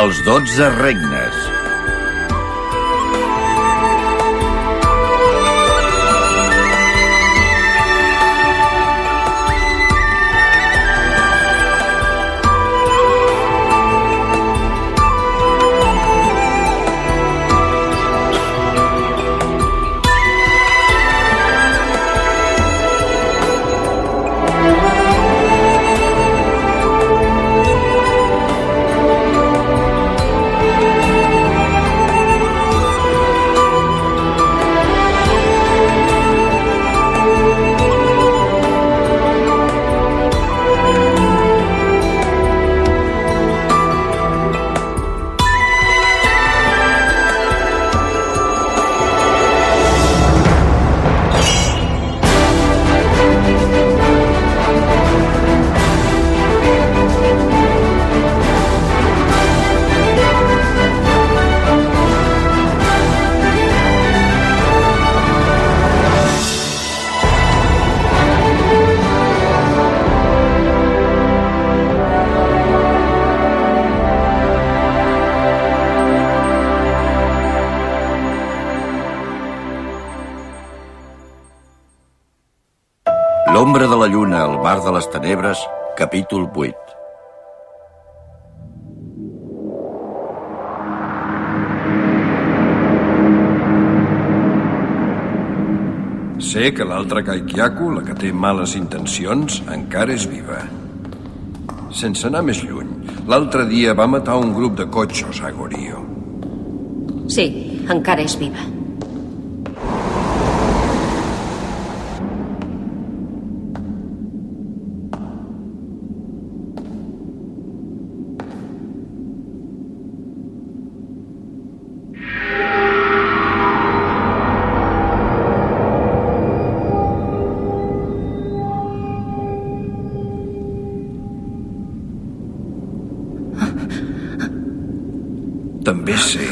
Els 12 regnes. L'ombra de la lluna al mar de les tenebres, capítol 8. Sé que l'altra Kaikyaku, la que té males intencions, encara és viva. Sense anar més lluny, l'altre dia va matar un grup de cotxos a Goryeo. Sí, encara és viva. També sé,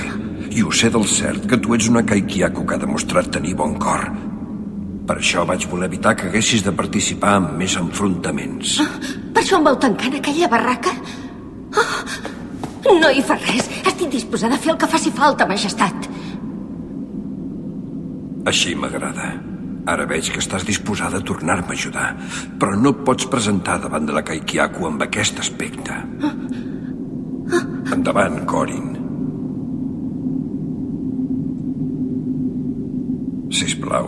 i ho sé del cert, que tu ets una Kaikyaku que ha demostrat tenir bon cor. Per això vaig voler evitar que haguessis de participar en més enfrontaments. Per això em vau tancar en aquella barraca? No hi fa res. Estic disposada a fer el que faci falta, majestat. Així m'agrada. Ara veig que estàs disposada a tornar-me a ajudar, però no et pots presentar davant de la Kaikyaku amb aquest aspecte. Endavant, Corin. Sisplau,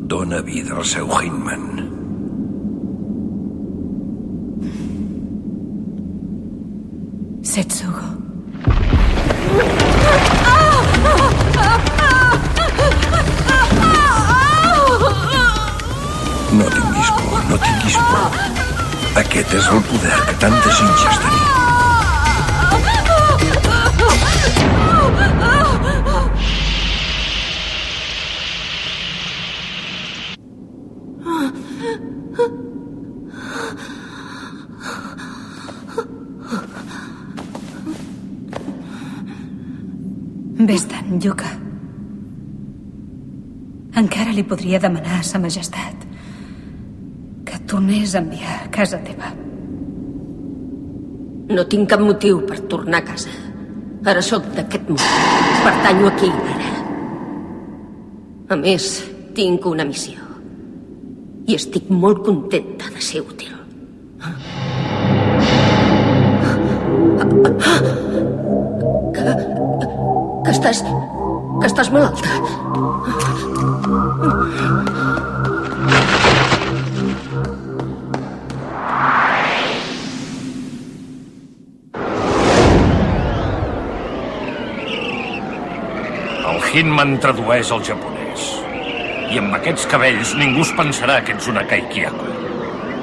dona vida al seu Hinman. Setsugo. No tinguis por, no tinguis por. Aquest és el poder que tant desitges tenir. Vés-te'n, Yuka. Encara li podria demanar a sa majestat que et tornés a enviar a casa teva. No tinc cap motiu per tornar a casa. Ara sóc d'aquest món. Pertanyo aquí, ara. A més, tinc una missió. I estic molt contenta de ser útil. Que estàs malalta. El Hinman tradueix al japonès. I amb aquests cabells ningú es pensarà que ets una Kaikyaku.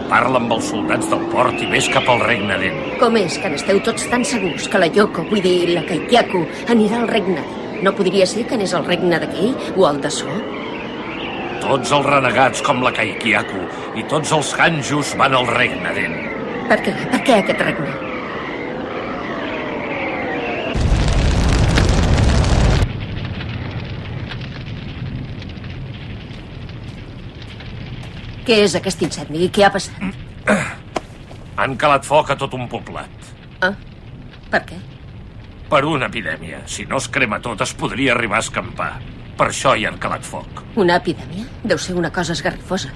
Parla amb els soldats del port i vés cap al regne d'En. Com és que n'esteu tots tan segurs que la Yoko, vull dir, la Kaikyaku, anirà al regne? No podria ser que anés al regne d'aquell o al de So? Tots els renegats com la Kaikyaku i tots els Hanjus van al regne d'En. Per què? Per què aquest regne? Què és aquest incendi? Què ha passat? Han calat foc a tot un poblat. Ah, per què? Per una epidèmia. Si no es crema tot, es podria arribar a escampar. Per això hi han calat foc. Una epidèmia? Deu ser una cosa esgarrifosa.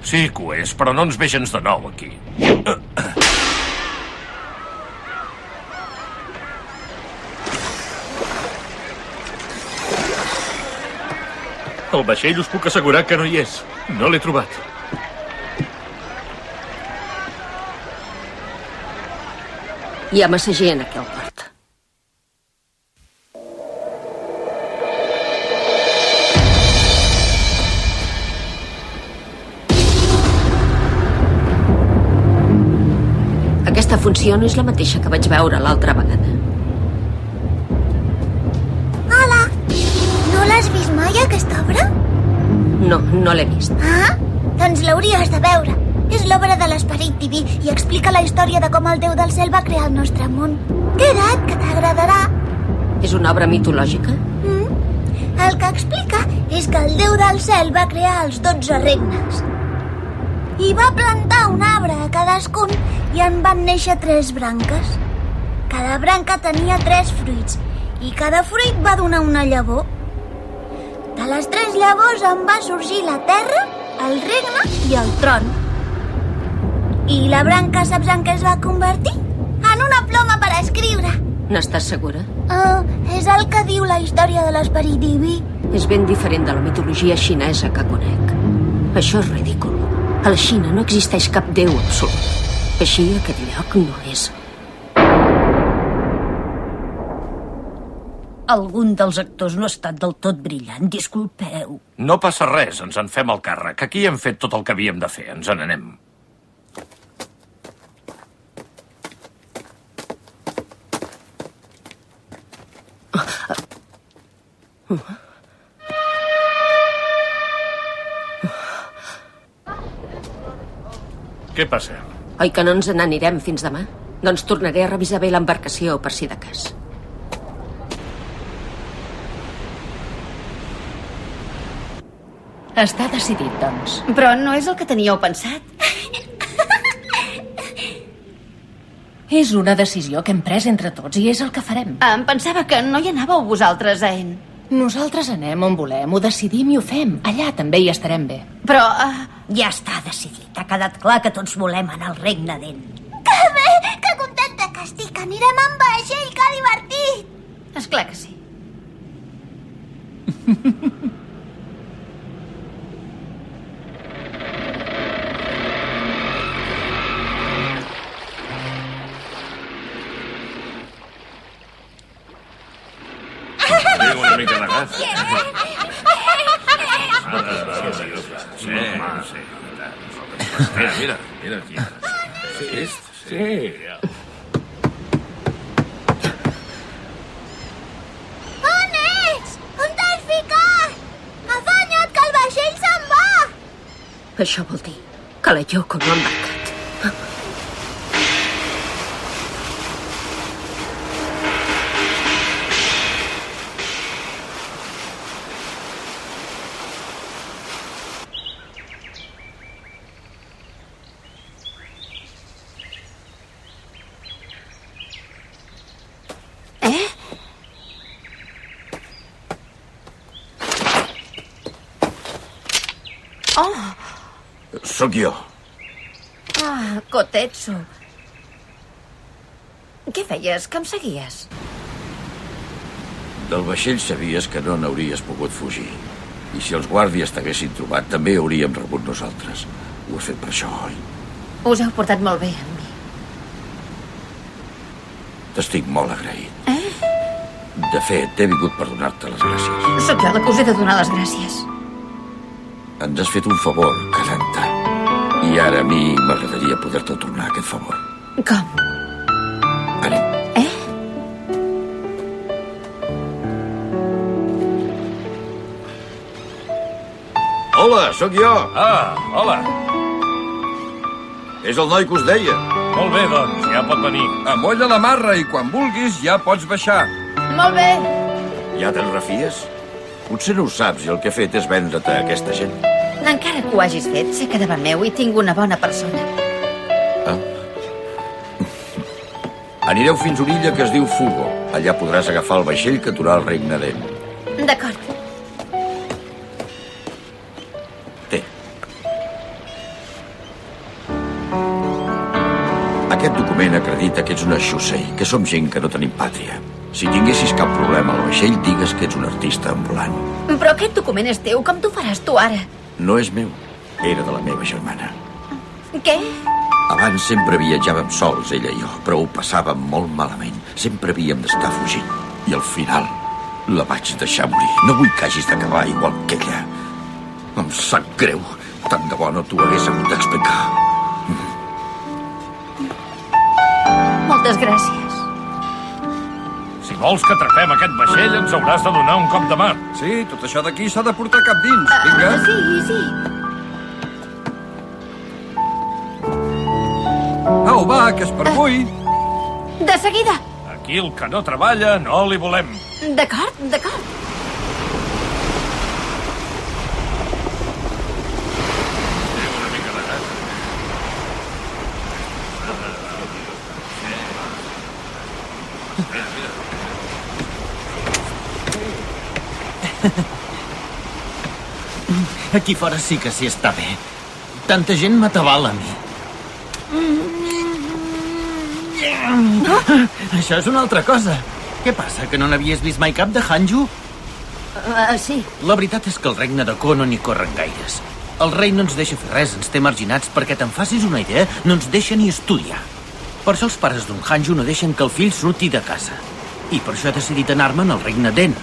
Sí que ho és, però no ens ve gens de nou aquí. El vaixell us puc assegurar que no hi és. No l'he trobat. Hi ha massa gent aquí al port. Aquesta funció no és la mateixa que vaig veure l'altra vegada. Hola! No l'has vist mai, aquesta obra? No, no l'he vist. Ah? Doncs l'hauries de veure. És l'obra de l'esperit diví i explica la història de com el Déu del cel va crear el nostre món. Queda't, que t'agradarà. És una obra mitològica? El que explica és que el Déu del cel va crear els 12 regnes. I va plantar un arbre a cadascun i en van néixer 3 branques. Cada branca tenia 3 fruits i cada fruit va donar una llavor. De les 3 llavors en va sorgir la terra, el regne i el tron. I la branca saps en què es va convertir? En una ploma per escriure. N'estàs segura? És el que diu la història de l'esperit diví. És ben diferent de la mitologia xinesa que conec. Això és ridícul. A la Xina no existeix cap déu absolut. Així aquest lloc no és. Algun dels actors no ha estat del tot brillant, disculpeu. No passa res, ens en fem el càrrec. Aquí hem fet tot el que havíem de fer, ens n'anem. Què passa? Oi que no ens n'anirem fins demà? Doncs tornaré a revisar bé l'embarcació per si de cas. Està decidit, doncs. Però no és el que teníeu pensat. És una decisió que hem pres entre tots i és el que farem. Em pensava que no hi anàveu vosaltres a En. Nosaltres anem on volem, ho decidim i ho fem. Allà també hi estarem bé. Però... Ja està decidit. Ha quedat clar que tots volem anar al regne d'En. Que bé! Que contenta que estic! Anirem amb vaixell, que divertit! Esclar que sí. Teniu una mica de gas? Sí. Mira aquí. Sí. On ets? On t'has ficat? Afanya't, que el vaixell se'n va! Això vol dir que la Yoko no ha embarcat. Sóc jo. Ah, Kotetsu. Què feies? Que em seguies? Del vaixell sabies que no n'hauries pogut fugir. I si els guàrdies t'haguessin trobat, també hauríem rebut nosaltres. Ho has fet per això, oi? Us heu portat molt bé amb mi. T'estic molt agraït. De fet, he vingut per donar-te les gràcies. Sóc jo la que us he de donar les gràcies. Ens has fet un favor, Kalanta. I ara a mi m'agradaria poder-te tornar aquest favor. Com? Anem. Hola, sóc jo. Ah, hola. És el noi que us deia. Molt bé, doncs, ja pot venir. Amolla la marra i quan vulguis ja pots baixar. Molt bé. Ja te'n refies? Potser no ho saps i el que he fet és vendre-te a aquesta gent. Encara que ho hagis fet, sé que davant meu hi tinc una bona persona. Ah. Anireu fins a una illa que es diu Fugo. Allà podràs agafar el vaixell que aturà el regne d'En. D'acord. Té. Aquest document acredita que ets una Shusei, que som gent que no tenim pàtria. Si tinguessis cap problema al vaixell, digues que ets un artista ambulant. Però aquest document és teu. Com t'ho faràs tu ara? No és meu. Era de la meva germana. Què? Abans sempre viatjàvem sols, ella i jo, però ho passàvem molt malament. Sempre havíem d'estar fugint. I al final la vaig deixar morir. No vull que hagis d'acabar igual que ella. Em sap greu. Tant de bo no t'ho hagués hagut d'explicar. Moltes gràcies. Si vols que atrapem aquest vaixell, ens hauràs de donar un cop de mà. Sí, tot això d'aquí s'ha de portar cap dins. Vinga. Sí. Au, va, que és per avui. De seguida. Aquí el que no treballa no li volem. D'acord. Aquí fora sí que s'hi està bé. Tanta gent m'atabala a mi. Això és una altra cosa. Què passa, que no n'havies vist mai cap de Hanju? Sí. La veritat és que el regne de Ko no n'hi corren gaires. El rei no ens deixa fer res, ens té marginats. Perquè te'n facis una idea, no ens deixa ni estudiar. Per això els pares d'un Hanju no deixen que el fill surti de casa. I per això he decidit anar-me'n al regne d'En.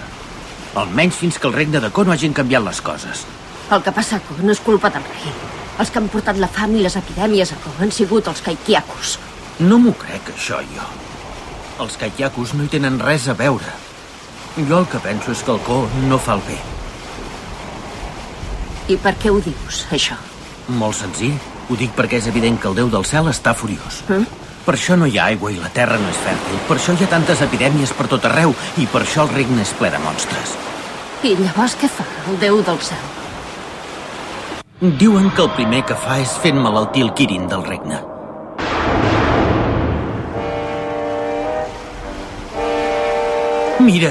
Almenys fins que el regne de Ko no hagin canviat les coses. El que passa a Ko no és culpa del rei. Els que han portat la fam i les epidèmies a Ko han sigut els Kaikyakus. No m'ho crec, això, jo. Els Kaikyakus no hi tenen res a veure. Jo el que penso és que el Ko no fa el bé. I per què ho dius, això? Molt senzill. Ho dic perquè és evident que el déu del cel està furiós. Per això no hi ha aigua i la terra no és fèrtil. Per això hi ha tantes epidèmies per tot arreu. I per això el regne és ple de monstres. I llavors què fa el déu del cel? Diuen que el primer que fa és fent malaltir el Kirin del regne. Mira,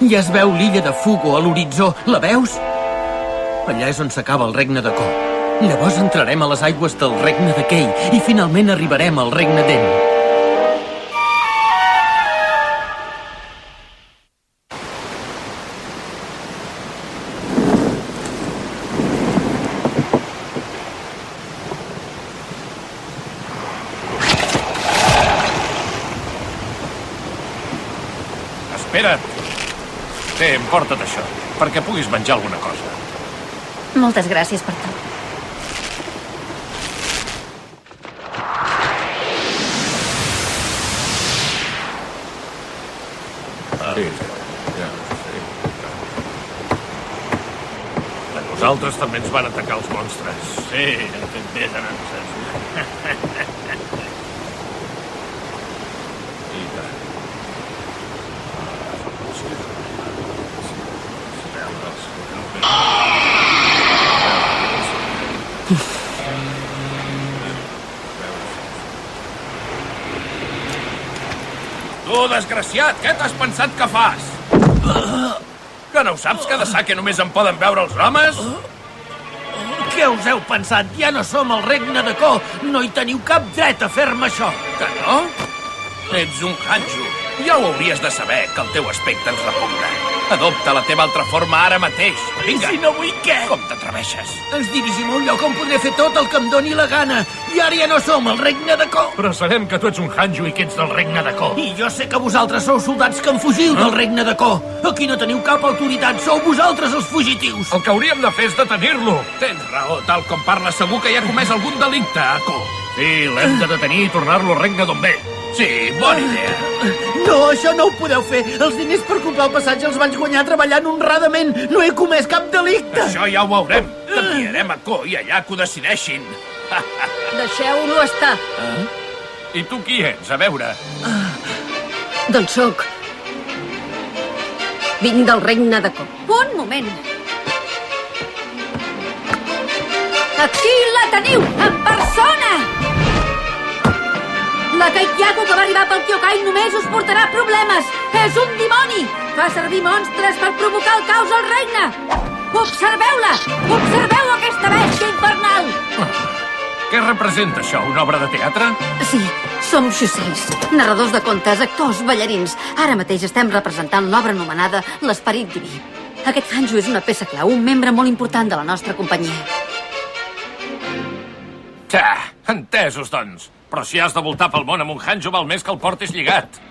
ja es veu l'illa de Fugo a l'horitzó. La veus? Allà és on s'acaba el regne de Ko. Llavors entrarem a les aigües del regne de Kei i finalment arribarem al regne d'En. Espera't. Té, emporta't això, perquè puguis menjar alguna cosa. Moltes gràcies per tot. A nosaltres també ens van atacar els monstres. Sí, hem fet bé d'anar-nos. Tu, desgraciat, què t'has pensat que fas? Que no ho saps, que de saque només en poden veure els homes? Què us heu pensat? Ja no som el regne de Ko. No hi teniu cap dret a fer-me això. Que no? Ets un Hanju. Ja ho hauries de saber, que el teu aspecte ens repugna. Adopta la teva altra forma ara mateix. Vinga. Si no vull, què? Com t'atreveixes? Ens dirigim a un lloc on podré fer tot el que em doni la gana. I ara ja no som el regne de Ko. Però sabem que tu ets un Hanju i que ets del regne de Ko. I jo sé que vosaltres sou soldats que en fugiu del regne de Ko. Aquí no teniu cap autoritat, sou vosaltres els fugitius. El que hauríem de fer és detenir-lo. Tens raó, tal com parla, segur que hi ha comès algun delicte a Ko. Sí, l'hem de detenir i tornar-lo al regne d'on ve. Sí, bona idea. No, això no ho podeu fer. Els diners per comprar el passatge els vaig guanyar treballant honradament. No he comès cap delicte. Això ja ho veurem. T'enviarem a Ko i allà que ho decideixin. Deixeu-lo estar. I tu qui ets? A veure. Doncs sóc... Vinc del regne de Ko. Un moment. Aquí la teniu, en persona! La Kaikyaku que va arribar pel Kyokai només us portarà problemes. És un dimoni. Fa servir monstres per provocar el caos al regne. Observeu-la! Observeu aquesta bèstia infernal! Què representa això, una obra de teatre? Sí, som Shuseis, narradors de contes, actors, ballarins. Ara mateix estem representant l'obra anomenada L'Esperit Diví. Aquest Hanju és una peça clau, un membre molt important de la nostra companyia. Tja, entesos, doncs. Però si has de voltar pel món amb un Hanju, val més que el portis lligat.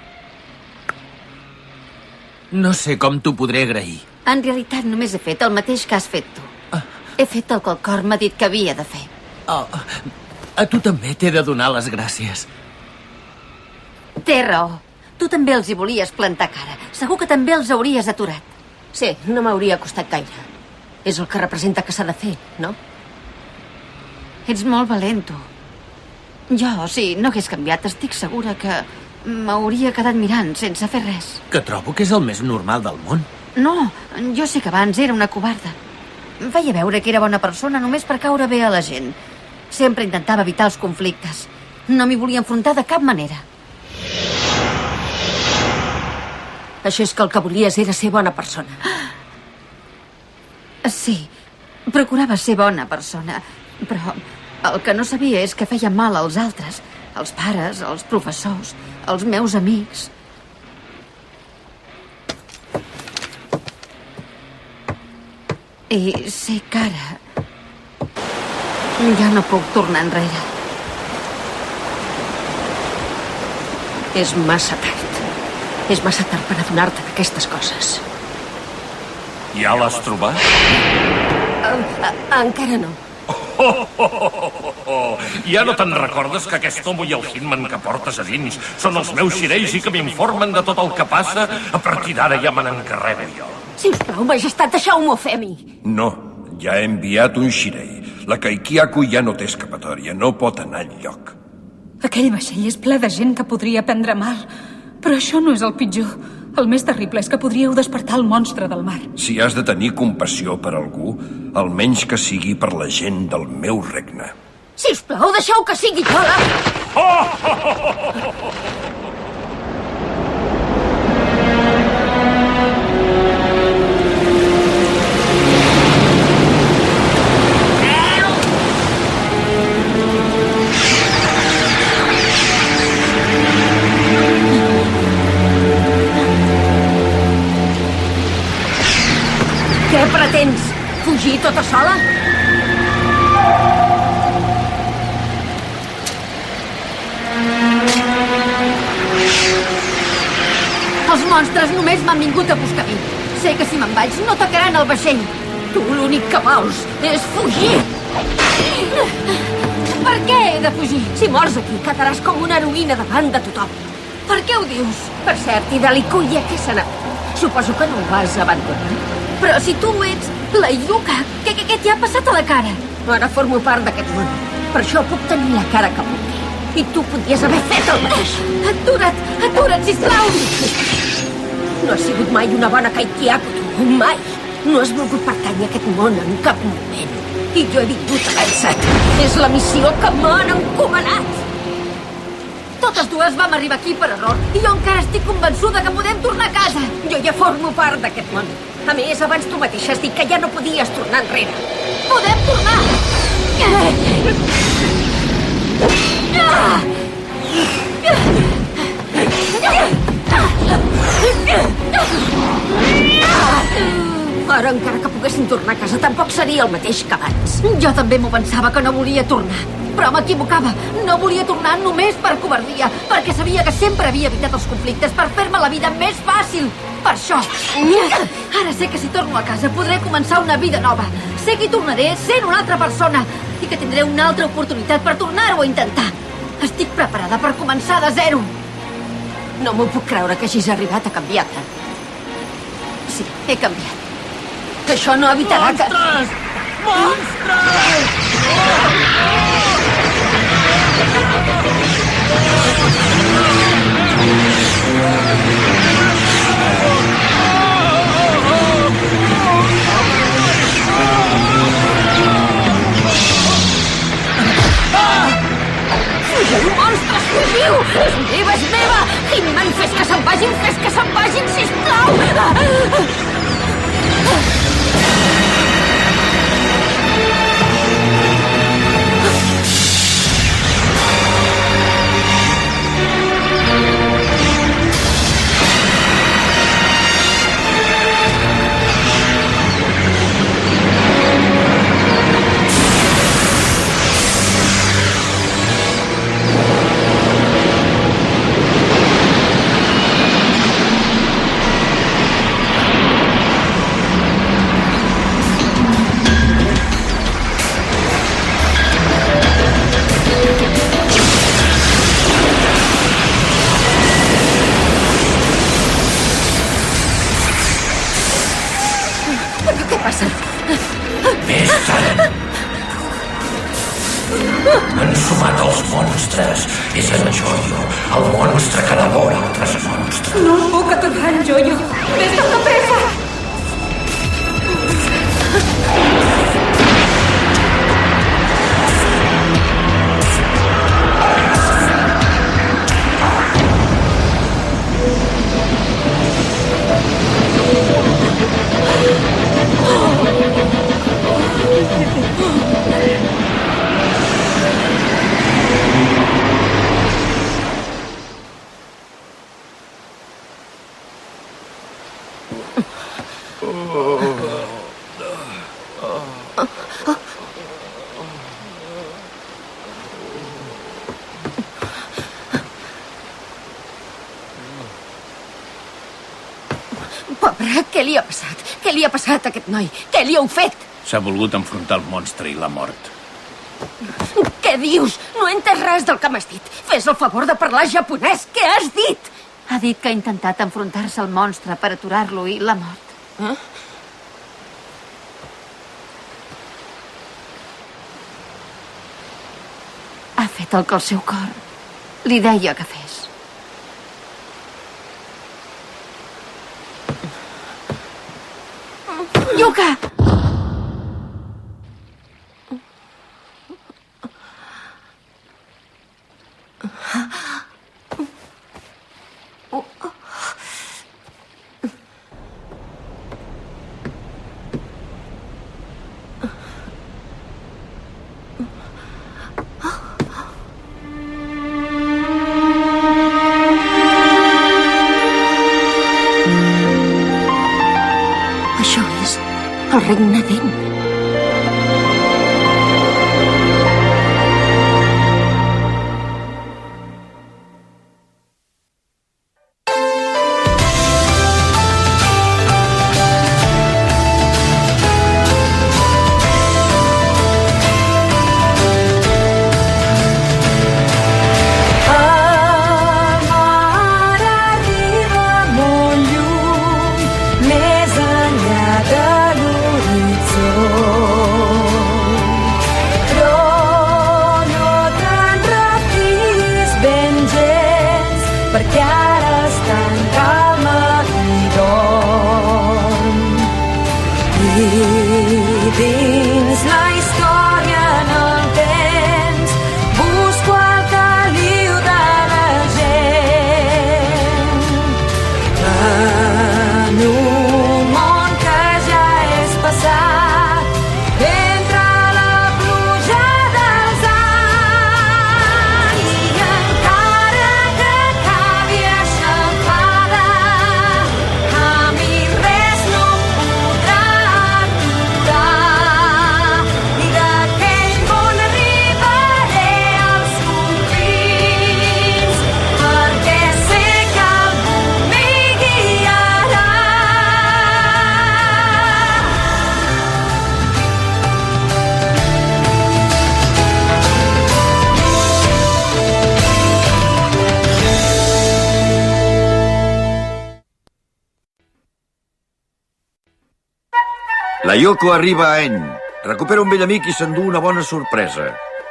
No sé com t'ho podré agrair. En realitat només he fet el mateix que has fet tu. He fet el que el cor m'ha dit que havia de fer. Oh, a tu també t'he de donar les gràcies. Té raó. Tu també els hi volies plantar cara. Segur que també els hauries aturat. Sí, no m'hauria costat gaire. És el que representa que s'ha de fer, no? Ets molt valent, tu. Jo, si no hagués canviat, estic segura que m'hauria quedat mirant sense fer res. Que trobo que és el més normal del món. No, jo sé que abans era una covarda. Em feia veure que era bona persona només per caure bé a la gent. Sempre intentava evitar els conflictes. No m'hi volia enfrontar de cap manera. Això és que el que volies era ser bona persona. Sí, procurava ser bona persona, però el que no sabia és que feia mal als altres, als pares, als professors, als meus amics. I sé que ara ja no puc tornar enrere. És massa tard. És massa tard per adonar-te d'aquestes coses. Ja l'has trobat? Encara no. Ja no te'n recordes que aquest homo i el Hitman que portes a dins són els meus xireis i que m'informen de tot el que passa? A partir d'ara ja me n'encarrego jo. Sisplau, majestat, deixeu-m'ho fer a mi. No, ja he enviat un xirei. La Kaikyaku ja no té escapatòria, no pot anar enlloc. Aquell vaixell és ple de gent que podria prendre mal. Però això no és el pitjor. El més terrible és que podríeu despertar el monstre del mar. Si has de tenir compassió per algú, almenys que sigui per la gent del meu regne. Sisplau, deixeu que sigui jo la... Què pretens? Fugir tota sola? Els monstres només m'han vingut a buscar a mi. Sé que si me'n vaig no atacaran el vaixell. Tu l'únic que vols és fugir. Per què he de fugir? Si mors aquí, quedaràs com una heroïna davant de tothom. Per què ho dius? Per cert, i de l'Ikuya, què se n'ha fet? Suposo que no ho vas abandonar. Però si tu ets la Yuka, què t'hi ha passat a la cara? Ara formo part d'aquest món. Per això puc tenir la cara que vulgui. I tu podries haver fet el mateix. Atura't, sisplau! No has sigut mai una bona Kaikyaku, tu. Mai. No has volgut pertànyer a aquest món en cap moment. I jo he vingut a vèncer-te. És la missió que m'han encomanat. Totes dues vam arribar aquí per error i jo encara estic convençuda que podem tornar a casa. Jo ja formo part d'aquest món. A més, abans tu mateix has dit que ja no podies tornar enrere. Podem tornar! Ara, encara que poguessin tornar a casa, tampoc seria el mateix que abans. Jo també m'ho pensava, que no volia tornar. Però m'equivocava. No volia tornar només per covardia, perquè sabia que sempre havia evitat els conflictes per fer-me la vida més fàcil. Per això. Ara sé que si torno a casa podré començar una vida nova. Sé que hi tornaré sent una altra persona i que tindré una altra oportunitat per tornar-ho a intentar. Estic preparada per començar de zero. No m'ho puc creure que hagis arribat a canviar tant. Sí, he canviat. Això no evitarà que... Monstres! Monstres! Fugiu, monstres! Fugiu! És meva, és meva! Hinman, fes que se'n vagin, sisplau! Han sumat els monstres. És en Joyo, el monstre que devora altres monstres. No el puc aturar, en Joyo. Vés-te'n de pressa! Pobre, què li ha passat? Què li ha passat a aquest noi? Què li heu fet? S'ha volgut enfrontar el monstre i la mort. Què dius? No he entès res del que m'has dit. Fes el favor de parlar japonès. Què has dit? Ha dit que ha intentat enfrontar-se al monstre per aturar-lo i la mort. Eh? Ha fet el que el seu cor li deia que fes. Yuka! Això és el regne d'En. La Yoko arriba a En. Recupera un vell amic i s'endú una bona sorpresa.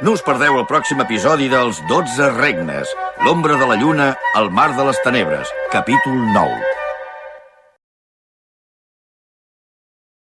No us perdeu el pròxim episodi dels 12 regnes. L'ombra de la lluna, el mar de les tenebres. Capítol 9.